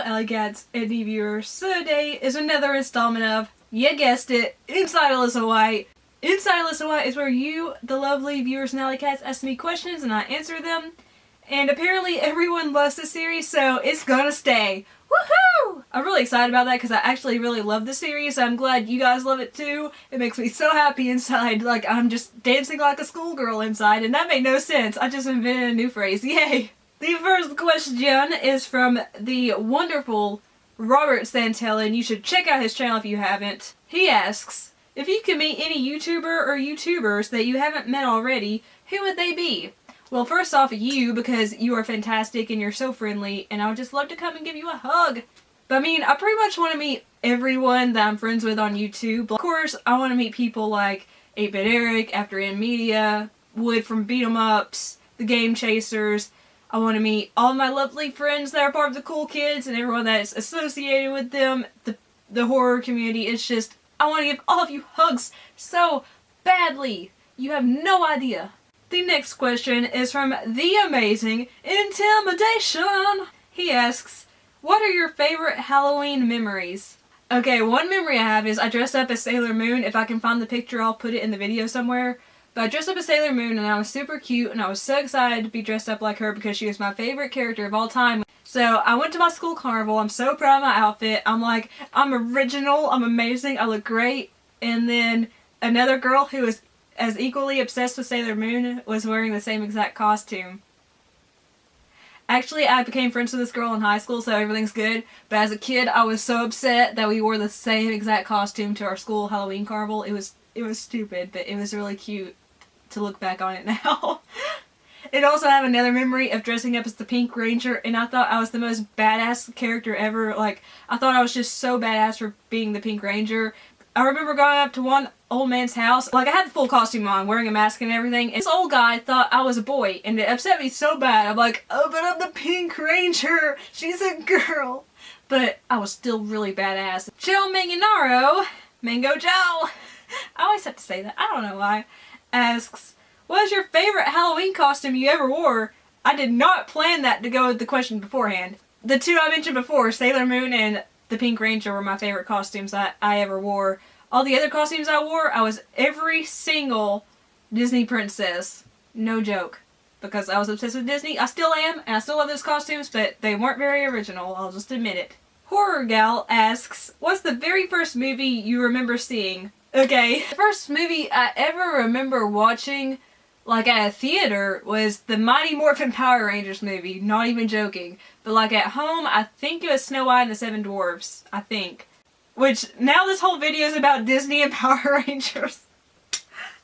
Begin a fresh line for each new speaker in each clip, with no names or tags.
Alycats and viewers. So today is another installment of, you guessed it, Inside Alyssa White. Inside Alyssa White is where you, the lovely viewers and Alycats, ask me questions and I answer them. And apparently everyone loves this series, so it's gonna stay. Woohoo! I'm really excited about that because I actually really love the series. I'm glad you guys love it too. It makes me so happy inside, like I'm just dancing like a schoolgirl inside, and that made no sense. I just invented a new phrase. Yay! The first question is from the wonderful Robert Santel, and you should check out his channel if you haven't. He asks, if you could meet any YouTuber or YouTubers that you haven't met already, who would they be? Well, first off, you, because you are fantastic and you're so friendly, and I would just love to come and give you a hug. But I mean, I pretty much want to meet everyone that I'm friends with on YouTube. Of course, I want to meet people like 8-Bit Eric, After End Media, Wood from Beat 'em Ups, The Game Chasers. I want to meet all my lovely friends that are part of the Cool Kids and everyone that is associated with them, the horror community. It's just, I want to give all of you hugs so badly. You have no idea. The next question is from the amazing Intimidation. He asks, what are your favorite Halloween memories? Okay, one memory I have is I dressed up as Sailor Moon. If I can find the picture, I'll put it in the video somewhere. But I dressed up as Sailor Moon and I was super cute and I was so excited to be dressed up like her because she was my favorite character of all time. So I went to my school carnival. I'm so proud of my outfit. I'm like, I'm original, I'm amazing, I look great. And then another girl who was as equally obsessed with Sailor Moon was wearing the same exact costume. Actually, I became friends with this girl in high school, so everything's good. But as a kid, I was so upset that we wore the same exact costume to our school Halloween carnival. It was stupid, but it was really cute to look back on it now. It also have another memory of dressing up as the Pink Ranger, and I thought I was the most badass character ever. Like, I thought I was just so badass for being the Pink Ranger. I remember going up to one old man's house, like I had the full costume on, wearing a mask and everything, and this old guy thought I was a boy, and it upset me so bad. I'm like, oh, but I'm the Pink Ranger! She's a girl! But I was still really badass. Joe Manganaro, Mango Joe! I always have to say that, I don't know why. Asks, what is your favorite Halloween costume you ever wore? I did not plan that to go with the question beforehand. The two I mentioned before, Sailor Moon and the Pink Ranger, were my favorite costumes I ever wore. All the other costumes I wore, I was every single Disney princess. No joke. Because I was obsessed with Disney. I still am, and I still love those costumes, but they weren't very original, I'll just admit it. Horror Gal asks, what's the very first movie you remember seeing? Okay, the first movie I ever remember watching, like at a theater, was the Mighty Morphin Power Rangers movie. Not even joking. But like at home, I think it was Snow White and the Seven Dwarfs. I think. Which, now this whole video is about Disney and Power Rangers.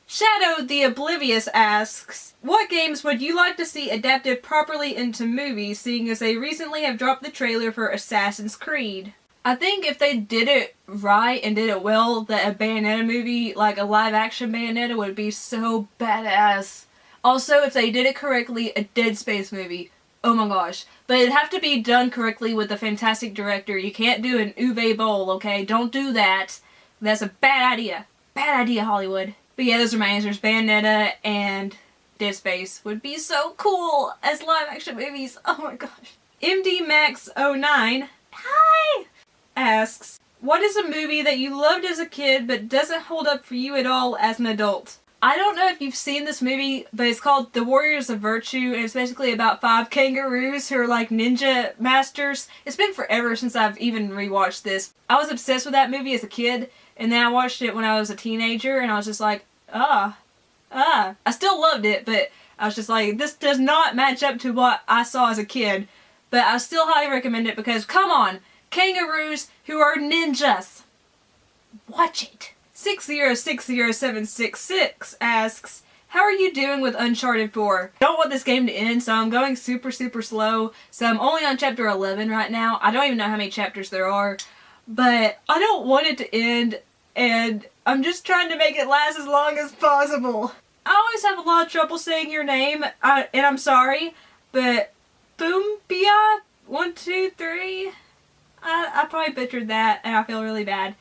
Shadow the Oblivious asks, what games would you like to see adapted properly into movies, seeing as they recently have dropped the trailer for Assassin's Creed? I think if they did it right and did it well, that a Bayonetta movie, like a live-action Bayonetta, would be so badass. Also, if they did it correctly, a Dead Space movie. Oh my gosh. But it'd have to be done correctly with a fantastic director. You can't do an Uwe Boll, okay? Don't do that. That's a bad idea. Bad idea, Hollywood. But yeah, those are my answers. Bayonetta and Dead Space would be so cool as live-action movies. Oh my gosh. MDMax09, hi! Asks, what is a movie that you loved as a kid but doesn't hold up for you at all as an adult? I don't know if you've seen this movie, but it's called The Warriors of Virtue, and it's basically about 5 kangaroos who are like ninja masters. It's been forever since I've even rewatched this. I was obsessed with that movie as a kid, and then I watched it when I was a teenager, and I was just like, I still loved it, but I was just like, this does not match up to what I saw as a kid. But I still highly recommend it because, come on! Kangaroos who are ninjas. Watch it. 6060766 asks, how are you doing with Uncharted 4? I don't want this game to end, so I'm going super slow. So I'm only on chapter 11 right now. I don't even know how many chapters there are. But I don't want it to end, and I'm just trying to make it last as long as possible. I always have a lot of trouble saying your name, and I'm sorry, but Boombia123... I probably butchered that, and I feel really bad.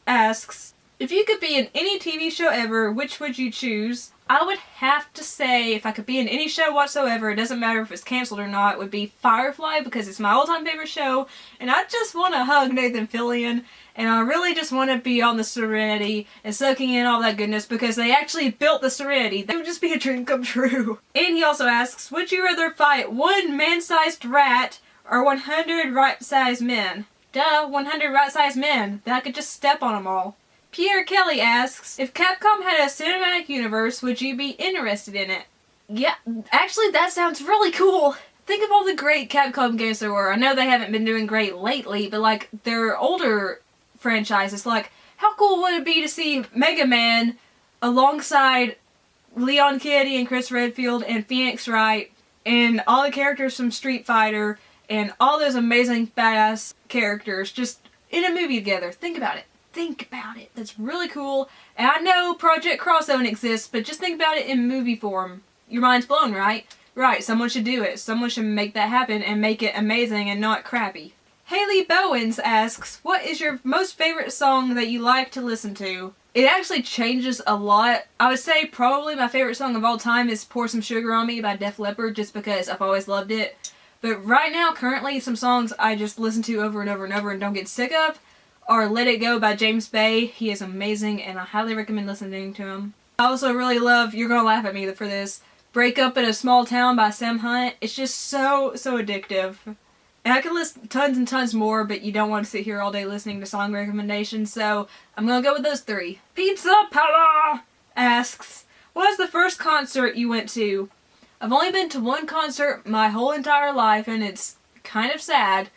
Asks, if you could be in any TV show ever, which would you choose? I would have to say, if I could be in any show whatsoever, it doesn't matter if it's canceled or not, it would be Firefly, because it's my all-time favorite show, and I just want to hug Nathan Fillion, and I really just want to be on the Serenity and soaking in all that goodness, because they actually built the Serenity. That would just be a dream come true. And he also asks, would you rather fight one man-sized rat or 100 right-sized men? Duh, 100 right-sized men. Then I could just step on them all. Pierre Kelly asks, if Capcom had a cinematic universe, would you be interested in it? Yeah, actually that sounds really cool. Think of all the great Capcom games there were. I know they haven't been doing great lately, but like their older franchises, like how cool would it be to see Mega Man alongside Leon Kennedy and Chris Redfield and Phoenix Wright and all the characters from Street Fighter and all those amazing badass characters just in a movie together. Think about it. Think about it. That's really cool. And I know Project Crosszone exists, but just think about it in movie form. Your mind's blown, right? Right, someone should do it. Someone should make that happen and make it amazing and not crappy. Haley Bowens asks, what is your most favorite song that you like to listen to? It actually changes a lot. I would say probably my favorite song of all time is Pour Some Sugar on Me by Def Leppard, just because I've always loved it. But right now, currently, some songs I just listen to over and over and over and don't get sick of are Let It Go by James Bay. He is amazing and I highly recommend listening to him. I also really love, you're gonna laugh at me for this, Break Up in a Small Town by Sam Hunt. It's just so addictive. And I could list tons and tons more, but you don't want to sit here all day listening to song recommendations, so I'm gonna go with those three. Pizza Pala asks, what was the first concert you went to? I've only been to one concert my whole entire life and it's kind of sad,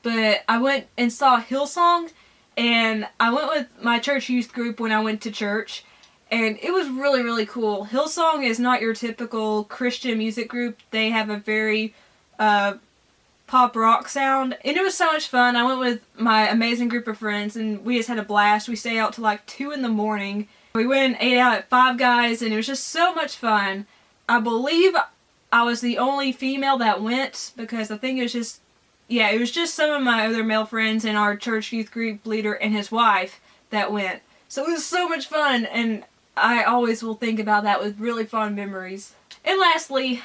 but I went and saw Hillsong. And I went with my church youth group when I went to church, and it was really cool. Hillsong is not your typical Christian music group. They have a very pop rock sound, and it was so much fun. I went with my amazing group of friends, and we just had a blast. We stayed out till like 2 in the morning. We went and ate out at Five Guys, and it was just so much fun. I believe I was the only female that went, because I think it was just yeah, it was just some of my other male friends and our church youth group leader and his wife that went. So it was so much fun, and I always will think about that with really fond memories. And lastly,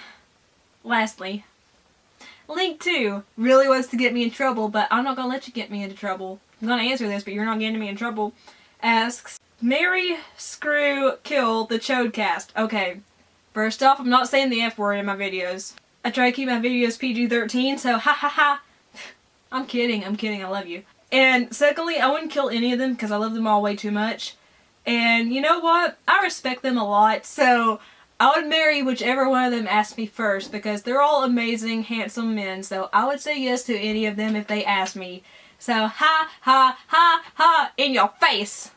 Link 2 really wants to get me in trouble, but I'm not going to let you get me into trouble. I'm going to answer this, but you're not getting me in trouble. Asks, marry, screw, kill the Chodcast. Okay, first off, I'm not saying the F word in my videos. I try to keep my videos PG-13, so ha ha ha. I'm kidding, I love you. And secondly, I wouldn't kill any of them because I love them all way too much. And you know what? I respect them a lot, so I would marry whichever one of them asked me first because they're all amazing, handsome men, so I would say yes to any of them if they asked me. So ha ha ha ha in your face!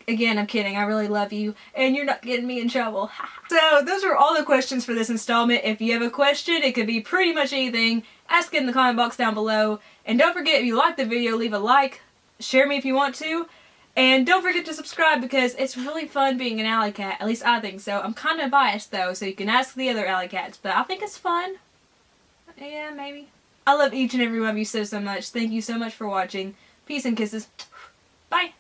Again, I'm kidding. I really love you, and you're not getting me in trouble. So, those are all the questions for this installment. If you have a question, it could be pretty much anything. Ask it in the comment box down below. And don't forget, if you like the video, leave a like. Share me if you want to. And don't forget to subscribe because it's really fun being an Alycat. At least I think so. I'm kind of biased, though, so you can ask the other Alycats. But I think it's fun. Yeah, maybe. I love each and every one of you so much. Thank you so much for watching. Peace and kisses. Bye.